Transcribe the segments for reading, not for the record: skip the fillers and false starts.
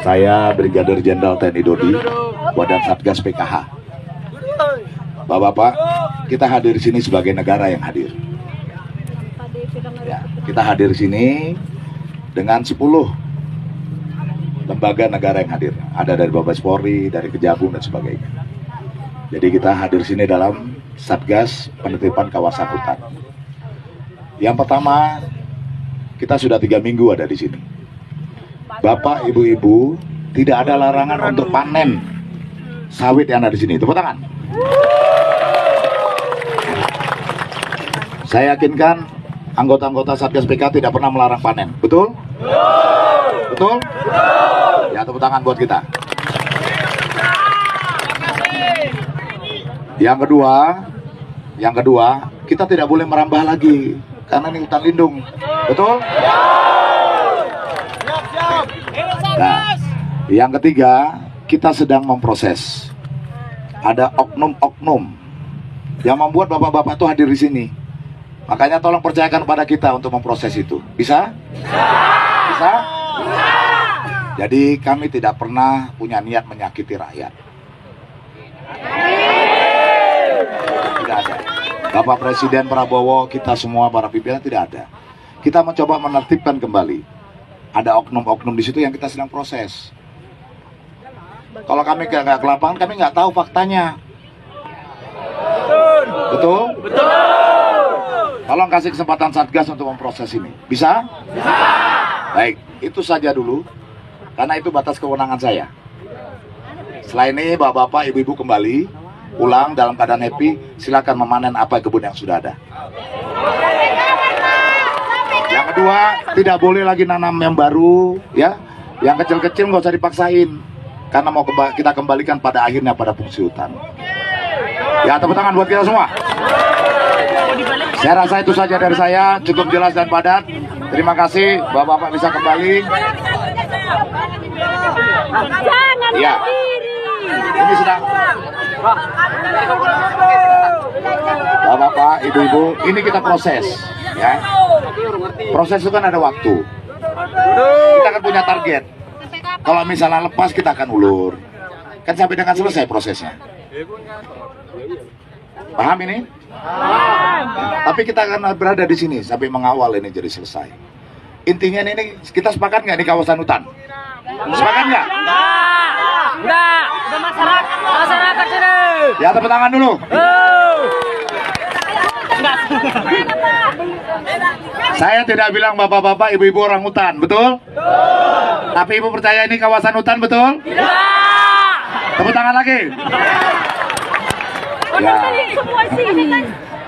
Saya Brigadir Jenderal TNI Dodi, Badan Satgas PKH. Bapak-bapak, kita hadir di sini sebagai negara yang hadir. Ya, kita hadir di sini dengan 10 lembaga negara yang hadir. Ada dari Mabes Polri, dari Kejagung dan sebagainya. Jadi kita hadir di sini dalam Satgas Penertiban Kawasan Hutan. Yang pertama, kita sudah 3 minggu ada di sini. Bapak, ibu-ibu, tidak ada larangan untuk panen sawit yang ada di sini. Tepuk tangan. Saya yakinkan anggota-anggota Satgas PK tidak pernah melarang panen. Betul? Betul? Ya, tepuk tangan buat kita. Yang kedua, kita tidak boleh merambah lagi karena ini hutan lindung. Betul? Nah, yang ketiga, kita sedang memproses. Ada oknum-oknum yang membuat bapak-bapak itu hadir di sini. Makanya tolong percayakan pada kita untuk memproses itu. Bisa? Bisa? Jadi kami tidak pernah punya niat menyakiti rakyat. Tidak ada. Bapak Presiden Prabowo, kita semua para pimpinan tidak ada. Kita mencoba menertibkan kembali. Ada oknum-oknum di situ yang kita sedang proses. Kalau kami nggak ke lapangan, kami nggak tahu faktanya. Betul? Betul. Tolong kasih kesempatan Satgas untuk memproses ini. Bisa? Bisa. Baik, itu saja dulu. Karena itu batas kewenangan saya. Setelah ini, bapak-bapak, ibu-ibu kembali pulang dalam keadaan happy. Silakan memanen apa kebun yang sudah ada. Yang kedua, tidak boleh lagi nanam yang baru, ya. Yang kecil-kecil nggak usah dipaksain, karena mau kita kembalikan pada akhirnya pada fungsi hutan. Ya, tepuk tangan buat kita semua. Saya rasa itu saja dari saya, cukup jelas dan padat. Terima kasih, bapak-bapak bisa kembali. Ya, ini sedang. Bapak-bapak, ibu-ibu, ini kita proses, ya. Proses itu kan ada waktu. Kita akan punya target. Kalau misalnya lepas, kita akan ulur. Kan sampai dengan selesai prosesnya. Paham ini? Tapi kita akan berada di sini sampai mengawal ini jadi selesai. Intinya ini, kita sepakat nggak di kawasan hutan? Sepakat nggak? Enggak. Udah masyarakat sini. Ya, tepuk tangan dulu. Saya tidak bilang bapak-bapak, ibu-ibu orang hutan, betul? Tapi ibu percaya ini kawasan hutan, betul? Tepuk tangan lagi. Ya.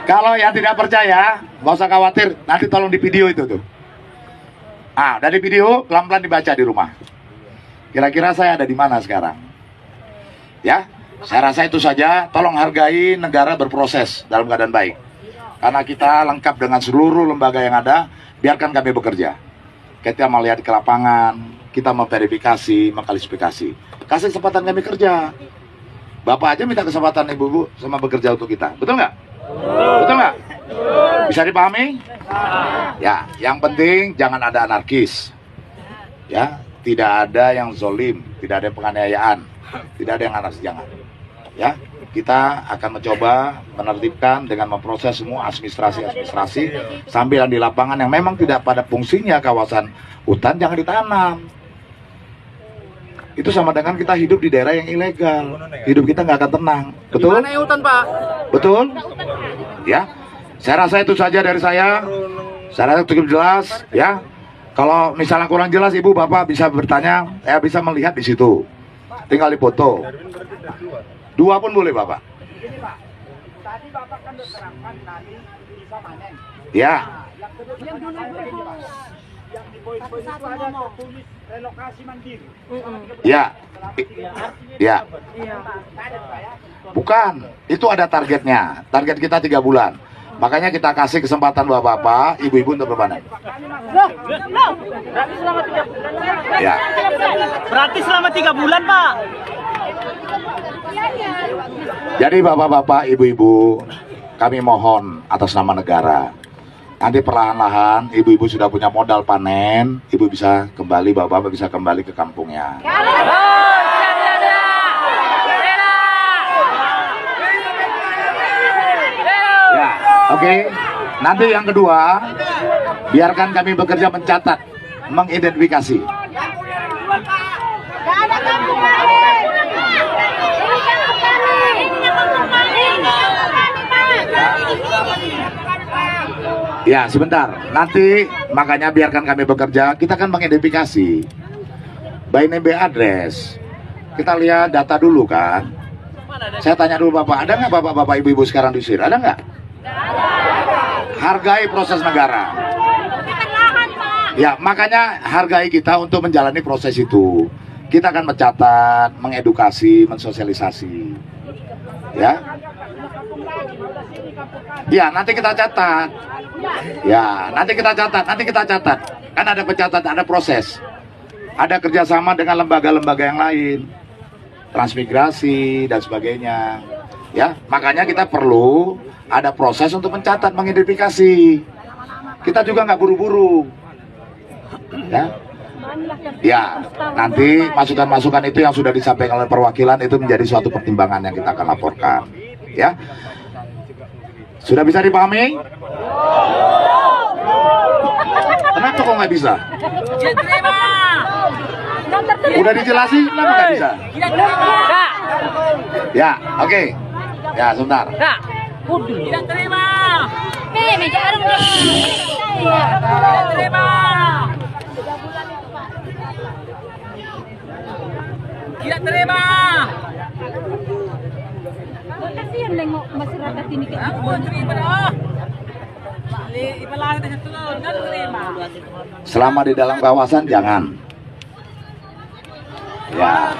Kalau yang tidak percaya, nggak usah khawatir, nanti tolong di video itu tuh. Dari video pelan-pelan dibaca di rumah. Kira-kira saya ada di mana sekarang? Ya, saya rasa itu saja. Tolong hargai negara berproses dalam keadaan baik. Karena kita lengkap dengan seluruh lembaga yang ada, biarkan kami bekerja. Kita melihat ke lapangan, kita memverifikasi, mengklasifikasi. Kasih kesempatan kami kerja. Bapak aja minta kesempatan ibu-ibu sama bekerja untuk kita. Betul nggak? Betul nggak? Bisa dipahami? Ya, yang penting jangan ada anarkis. Ya, tidak ada yang zolim, tidak ada yang penganiayaan, tidak ada yang anarkis, jangan. Ya, kita akan mencoba menertibkan dengan memproses semua administrasi sambil di lapangan yang memang tidak pada fungsinya kawasan hutan jangan ditanam. Itu sama dengan kita hidup di daerah yang ilegal. Hidup kita nggak akan tenang. Betul? Gimana ya hutan, Pak? Betul? Ya. Saya rasa itu saja dari saya. Saya rasa cukup jelas, ya. Kalau misalnya kurang jelas, ibu bapak bisa bertanya, bisa melihat di situ. Tinggal difoto. 2 pun boleh bapak. Begini Pak, tadi Bapak kan terangkan tadi bisa panen. Ya. Yang di poin-poin itu ada tertulis relokasi mandiri. Ya. Ya. Bukan, itu ada targetnya. Target kita 3 bulan. Makanya kita kasih kesempatan bapak-bapak, ibu-ibu untuk berpanen. Ya. Berarti selama 3 bulan, Pak. Jadi bapak-bapak, ibu-ibu, kami mohon atas nama negara, Nanti perlahan-lahan ibu-ibu sudah punya modal panen, ibu bisa kembali, bapak-bapak bisa kembali ke kampungnya. Ya, oke. Nanti yang kedua, biarkan kami bekerja mencatat, mengidentifikasi. Ya, sebentar. Nanti makanya biarkan kami bekerja. Kita akan mengidentifikasi by name by address. Kita lihat data dulu kan. Saya tanya dulu Bapak, ada nggak Bapak-bapak ibu-ibu sekarang di sini? Ada nggak? Hargai proses negara. Ya, makanya hargai kita untuk menjalani proses itu. Kita akan mencatat, mengedukasi, mensosialisasi. Ya. Ya, nanti kita catat. Ya, nanti kita catat. Kan ada pencatat, ada proses. Ada kerjasama dengan lembaga-lembaga yang lain. Transmigrasi dan sebagainya. Ya, makanya kita perlu ada proses untuk mencatat, mengidentifikasi. Kita juga nggak buru-buru. Ya, nanti masukan-masukan itu yang sudah disampaikan oleh perwakilan itu menjadi suatu pertimbangan yang kita akan laporkan. Ya, sudah bisa dipahami? Kenapa kok nggak bisa? Udah dijelasin, kenapa nggak bisa? Ya, oke. Ya, sebentar. Tidak terima. Tidak terima. Kasihan nengok masyarakat ini kayak Aku terima dah. Ibalah kita turun, kan terima. Selama di dalam kawasan jangan. Ya.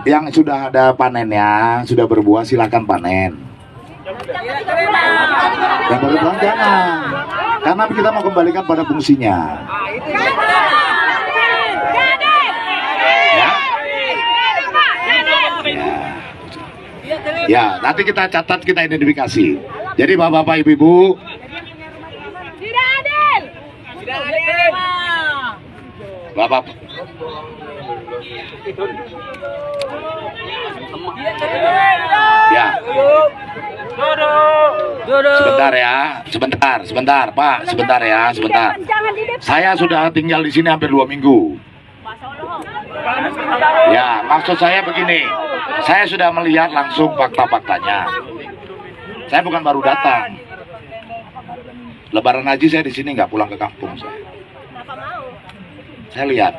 Yang sudah ada panennya, sudah berbuah silakan panen. Tidak terima. Yang baru pulang jangan. Karena kita mau kembalikan pada fungsinya. Ya, nanti kita catat, kita identifikasi. Jadi bapak-bapak, ibu-ibu, tidak adil. Tidak terima. bapak, ya, sebentar, Pak, sebentar ya. Jangan di depan. Saya sudah tinggal di sini hampir 2 minggu. Ya, maksud saya begini, saya sudah melihat langsung fakta-faktanya. Saya bukan baru datang. Lebaran haji saya di sini, nggak pulang ke kampung saya. Saya lihat.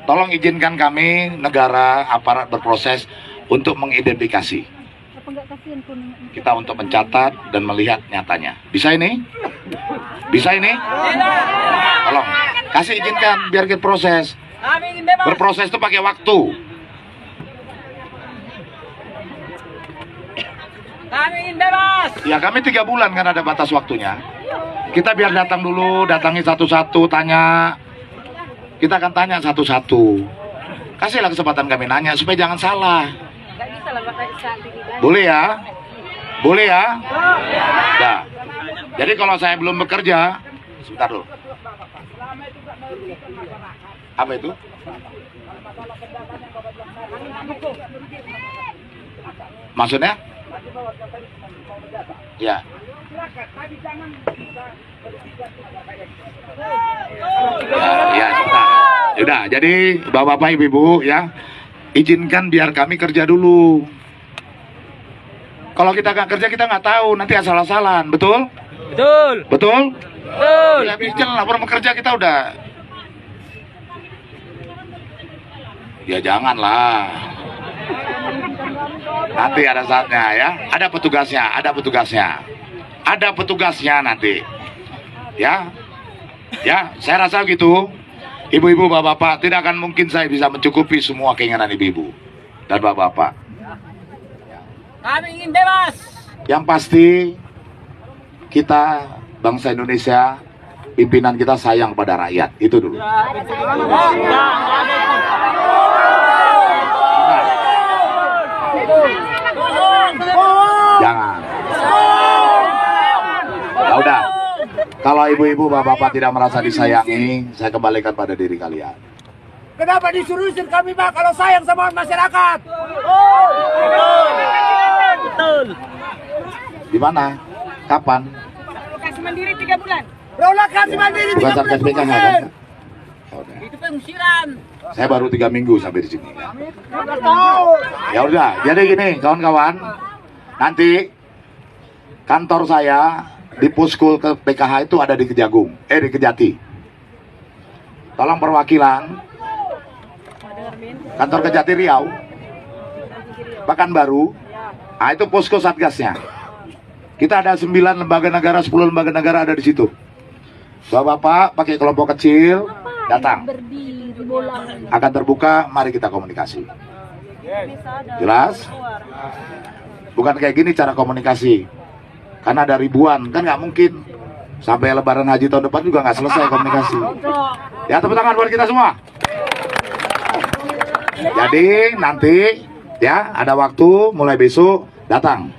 Tolong izinkan kami, negara, aparat berproses untuk mengidentifikasi. Apa enggak kasihan pun? Kita untuk mencatat dan melihat nyatanya. Bisa ini? Bisa ini? Tolong, kasih izinkan biar kita proses. Kami ingin bebas. Berproses itu pakai waktu. Kami ingin bebas. Ya kami 3 bulan kan ada batas waktunya. Kita biar datang dulu, datangi satu-satu, tanya. Kita akan tanya satu-satu. Kasihlah kesempatan kami nanya supaya jangan salah. Boleh ya? Boleh ya? Ya. Jadi kalau saya belum bekerja, sebentar dulu. Apa itu? Maksudnya? Ya. Ya, sebentar. Udah, jadi bapak-bapak, ibu-ibu ya, izinkan biar kami kerja dulu. Kalau kita nggak kerja, kita nggak tahu, nanti asal-asalan, betul? Betul. Betul? Betul. Ya, bikin lapor bekerja kita udah. Ya janganlah. Nanti ada saatnya ya. Ada petugasnya, ada petugasnya. Ada petugasnya nanti. Ya. Ya, saya rasa gitu. Ibu-ibu, bapak-bapak, tidak akan mungkin saya bisa mencukupi semua keinginan ibu-ibu dan bapak-bapak. Kami ingin bebas. Yang pasti kita bangsa Indonesia, pimpinan kita sayang pada rakyat. Itu dulu. Jangan. Ya udah. Kalau ibu-ibu, bapak-bapak tidak merasa disayangi, saya kembalikan pada diri kalian. Kenapa disuruh usir kami Pak kalau sayang sama masyarakat? Betul. Di mana? Kapan? Kasih mandiri 3 bulan. Relokasi mandiri Bukan 3 Satgas PKH kan? Ya udah. Itu pengusiran. Saya baru 3 minggu sampai di sini. Nggak tahu. Ya udah, jadi gini kawan-kawan, nanti kantor saya di Puskul ke PKH itu ada di Kejagung, di Kejati. Tolong perwakilan kantor Kejati Riau, Pekanbaru, nah itu posko satgasnya. Kita ada 9 lembaga negara, 10 lembaga negara ada di situ. Bapak-bapak pakai kelompok kecil datang, Berdiri bolang. akan terbuka, mari kita komunikasi. Jelas? Bukan kayak gini cara komunikasi. Karena ada ribuan, kan nggak mungkin sampai Lebaran Haji tahun depan juga nggak selesai komunikasi. Ya, tepuk tangan buat kita semua. Jadi nanti ya ada waktu mulai besok datang,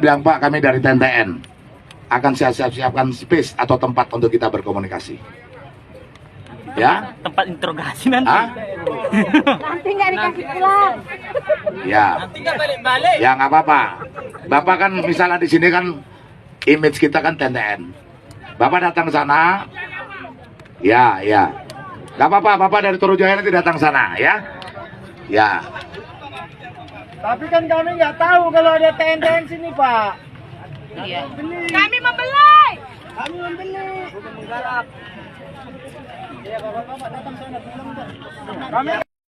bilang Pak kami dari TNTN akan siapkan space atau tempat untuk kita berkomunikasi. Ya? Tempat interogasi nanti. Hah? Nanti nggak dikasih pulang. Ya. Nanti nggak balik-balik. Ya nggak apa-apa. Bapak kan misalnya di sini kan image kita kan TNTN. Bapak datang sana. Ya, ya. Nggak apa-apa. Bapak dari Torojaya nanti datang sana, ya. Ya. Tapi kan kami nggak tahu kalau ada TNTN sini Pak. Kami membeli. Kami membeli. Iya, bapak-bapak datang sana. Kami